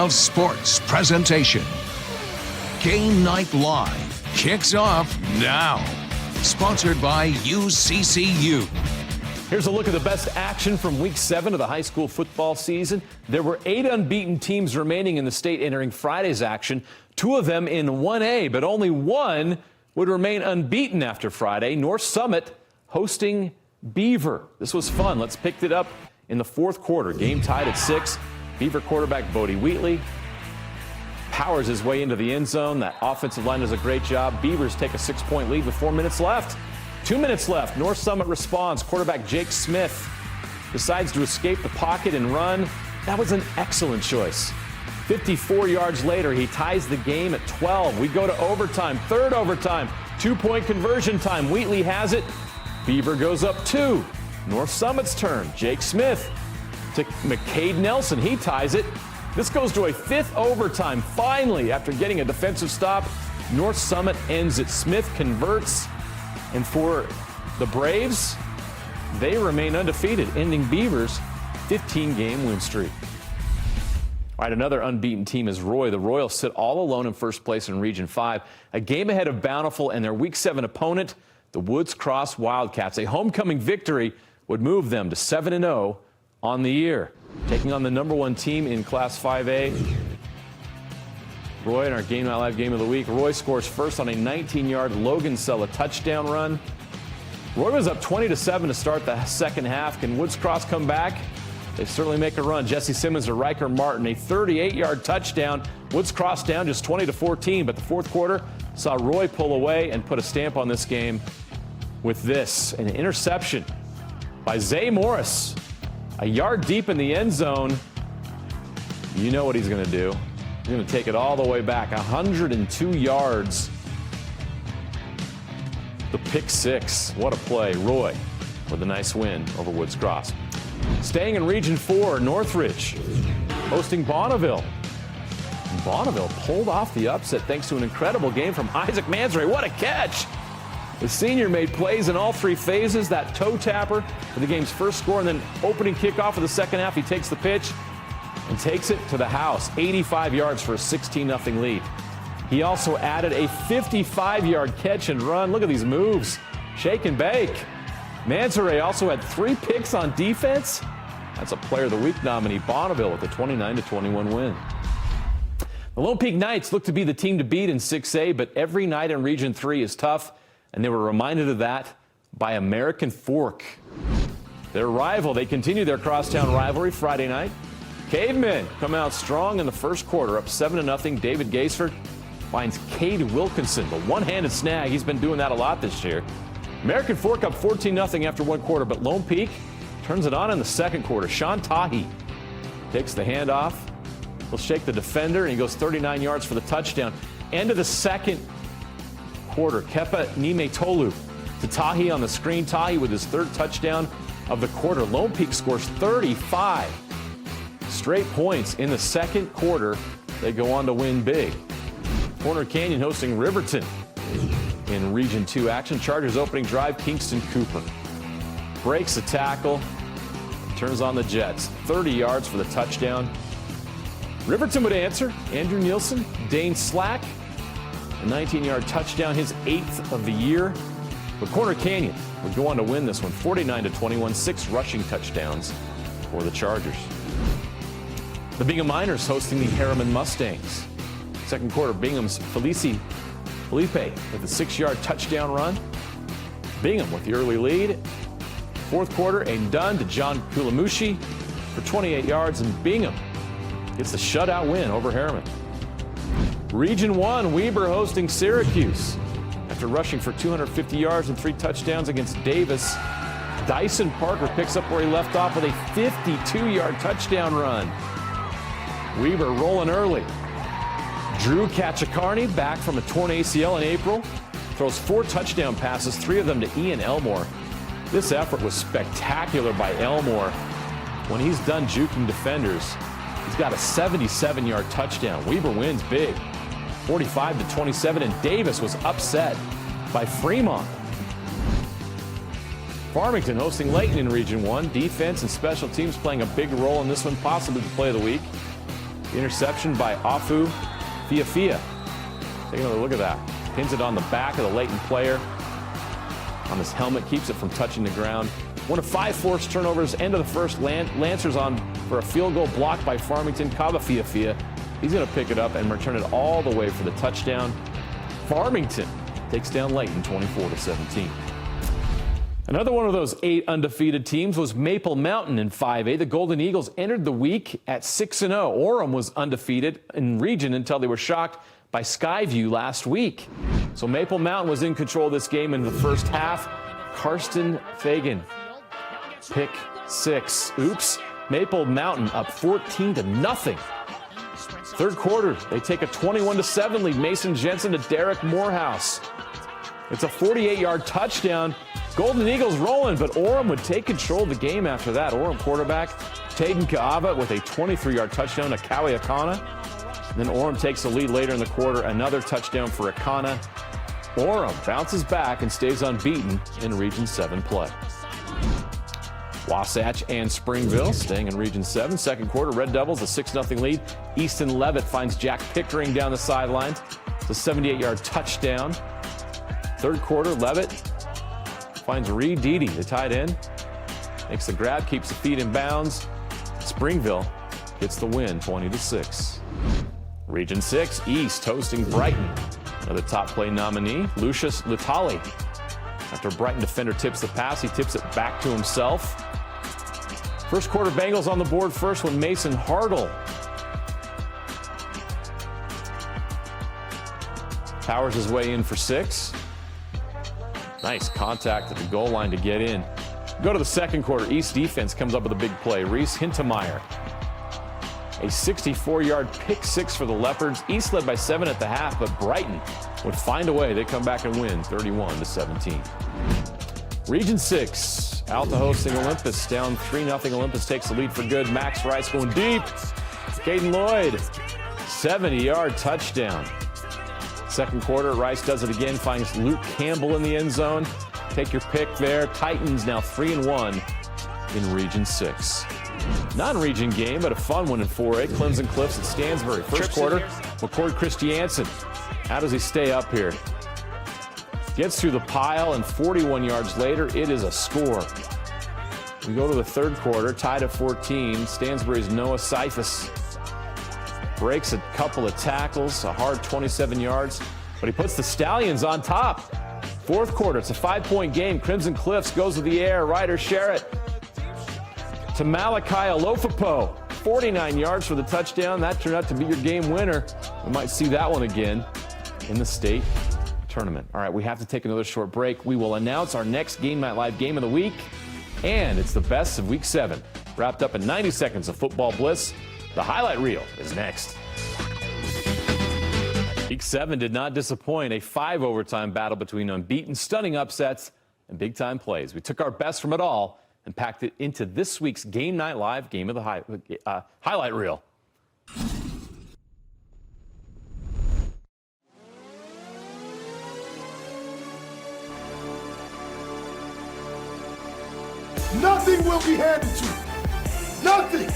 Sports presentation. Game Night Live kicks off now. Sponsored by UCCU. Here's a look at the best action from Week 7 of the high school football season. There were 8 unbeaten teams remaining in the state entering Friday's action, 2 of them in 1A, but only one would remain unbeaten after Friday. North Summit hosting Beaver. This was fun. Let's pick it up in the fourth quarter. Game tied at 6. Beaver quarterback Bodie Wheatley powers his way into the end zone. That offensive line does a great job. Beavers take a 6-point lead with 4 minutes left. 2 minutes left. North Summit responds. Quarterback Jake Smith decides to escape the pocket and run. That was an excellent choice. 54 yards later, he ties the game at 12. We go to overtime, third overtime, 2-point conversion time. Wheatley has it. Beaver goes up 2. North Summit's turn. Jake Smith to McCade Nelson. He ties it. This goes to a 5th overtime. Finally, after getting a defensive stop, North Summit ends it. Smith converts. And for the Braves, they remain undefeated, ending Beaver's 15-game win streak. All right, another unbeaten team is Roy. The Royals sit all alone in first place in Region 5, a game ahead of Bountiful and their Week 7 opponent, the Woods Cross Wildcats. A homecoming victory would move them to 7-0 on the year. Taking on the number 1 team in Class 5A. Roy in our Game Night Live Game of the Week. Roy scores first on a 19-yard Logan Sella touchdown run. Roy was up 20-7 to start the second half. Can Woods Cross come back? They certainly make a run. Jesse Simmons to Riker Martin, a 38-yard touchdown. Woods Cross down just 20-14, but the fourth quarter saw Roy pull away and put a stamp on this game with this, an interception by Zay Morris. A yard deep in the end zone. You know what he's going to do. He's going to take it all the way back, 102 yards. The pick 6. What a play. Roy with a nice win over Woods Cross. Staying in Region 4, Northridge hosting Bonneville. Bonneville pulled off the upset thanks to an incredible game from Isaac Mansory. What a catch! The senior made plays in all 3 phases. That toe tapper for the game's first score, and then opening kickoff of the second half. He takes the pitch and takes it to the house. 85 yards for a 16-0 lead. He also added a 55-yard catch and run. Look at these moves. Shake and bake. Mansory also had 3 picks on defense. That's a Player of the Week nominee. Bonneville with a 29-21 win. The Lone Peak Knights look to be the team to beat in 6A, but every night in Region 3 is tough, and they were reminded of that by American Fork. Their rival, they continue their crosstown rivalry Friday night. Cavemen come out strong in the first quarter, up 7-0. David Gaisford finds Cade Wilkinson, the one-handed snag. He's been doing that a lot this year. American Fork up 14-0 after 1 quarter, but Lone Peak turns it on in the second quarter. Sean Tahi takes the handoff. He'll shake the defender, and he goes 39 yards for the touchdown. End of the second quarter, Kepa Nimetolu to Tahi on the screen. Tahi with his 3rd touchdown of the quarter. Lone Peak scores 35 straight points in the second quarter. They go on to win big. Corner Canyon hosting Riverton in Region 2 action. Chargers opening drive, Kingston Cooper breaks a tackle, turns on the Jets. 30 yards for the touchdown. Riverton would answer. Andrew Nielsen, Dane Slack, a 19-yard touchdown, his 8th of the year. But Corner Canyon would go on to win this one, 49-21, 6 rushing touchdowns for the Chargers. The Bingham Miners hosting the Harriman Mustangs. Second quarter, Bingham's Felipe with a 6-yard touchdown run. Bingham with the early lead. Fourth quarter, a done to John Kulamushi for 28 yards, and Bingham gets the shutout win over Harriman. Region 1, Weber hosting Syracuse. After rushing for 250 yards and 3 touchdowns against Davis, Dyson Parker picks up where he left off with a 52-yard touchdown run. Weber rolling early. Drew Kachakarni, back from a torn ACL in April, throws 4 touchdown passes, 3 of them to Ian Elmore. This effort was spectacular by Elmore. When he's done juking defenders, he's got a 77-yard touchdown. Weber wins big, 45-27, and Davis was upset by Fremont. Farmington hosting Layton in Region 1. Defense and special teams playing a big role in this one, possibly the play of the week. The interception by Afu Fiafia. Take another look at that. Pins it on the back of the Leighton player. On his helmet, keeps it from touching the ground. One of 5 forced turnovers, end of the first. Lancers on for a field goal blocked by Farmington. Kaba Fiafia. He's going to pick it up and return it all the way for the touchdown. Farmington takes down Leighton 24-17. Another one of those 8 undefeated teams was Maple Mountain in 5A. The Golden Eagles entered the week at 6-0. Orem was undefeated in region until they were shocked by Skyview last week. So Maple Mountain was in control of this game in the first half. Karsten Fagan, pick 6. Oops. Maple Mountain up 14-0. Third quarter, they take a 21-7 lead. Mason Jensen to Derek Morehouse. It's a 48-yard touchdown. Golden Eagles rolling, but Orem would take control of the game after that. Orem quarterback Taden Kaava with a 23-yard touchdown to Kawi Akana. Then Orem takes the lead later in the quarter. Another touchdown for Akana. Orem bounces back and stays unbeaten in Region 7 play. Wasatch and Springville staying in Region 7. Second quarter, Red Devils a 6-0 lead. Easton Levitt finds Jack Pickering down the sidelines. It's a 78-yard touchdown. Third quarter, Levitt finds Reed Deedy, the tight end. Makes the grab, keeps the feet in bounds. Springville gets the win, 20-6. Region 6, East hosting Brighton. Another top play nominee, Lucius Lutali. After a Brighton defender tips the pass, he tips it back to himself. First quarter, Bengals on the board first when Mason Hartle powers his way in for 6. Nice contact at the goal line to get in. Go to the second quarter. East defense comes up with a big play. Reese Hintemeyer. A 64-yard pick 6 for the Leopards. East led by 7 at the half, but Brighton would find a way. They come back and win 31-17. Region 6. Alta hosting Olympus. Down 3-0. Olympus takes the lead for good. Max Rice going deep. Caden Lloyd. 70-yard touchdown. Second quarter, Rice does it again, finds Luke Campbell in the end zone. Take your pick there. Titans now 3-1 in Region 6. Non-region game, but a fun one in 4A. Clemson Cliffs at Stansbury. First quarter, McCord Christiansen. How does he stay up here? Gets through the pile, and 41 yards later, it is a score. We go to the third quarter, tied at 14. Stansbury's Noah Cephas breaks a couple of tackles, a hard 27 yards, but he puts the Stallions on top. Fourth quarter, it's a 5-point game. Crimson Cliffs goes to the air. Ryder Sherritt to Malachi Alofapo. 49 yards for the touchdown. That turned out to be your game winner. We might see that one again in the state tournament. All right, we have to take another short break. We will announce our next Game Night Live game of the week, and it's the best of Week 7. Wrapped up in 90 seconds of football bliss. The highlight reel is next. Week 7 did not disappoint. A 5-overtime battle between unbeaten, stunning upsets and big-time plays. We took our best from it all and packed it into this week's Game Night Live game of the highlight reel. Nothing will be handed to you. Nothing.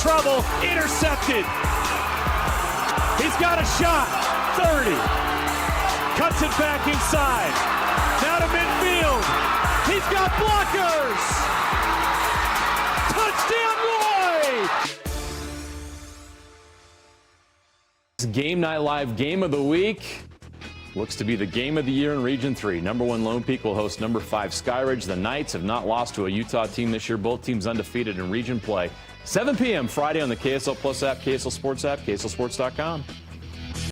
Trouble, intercepted. He's got a shot. 30. Cuts it back inside. Now to midfield. He's got blockers. Touchdown, Roy! Game Night Live Game of the Week looks to be the game of the year in Region 3. Number 1 Lone Peak will host number 5 Skyridge. The Knights have not lost to a Utah team this year. Both teams undefeated in region play. 7 p.m. Friday on the KSL Plus app, KSL Sports app, KSLSports.com.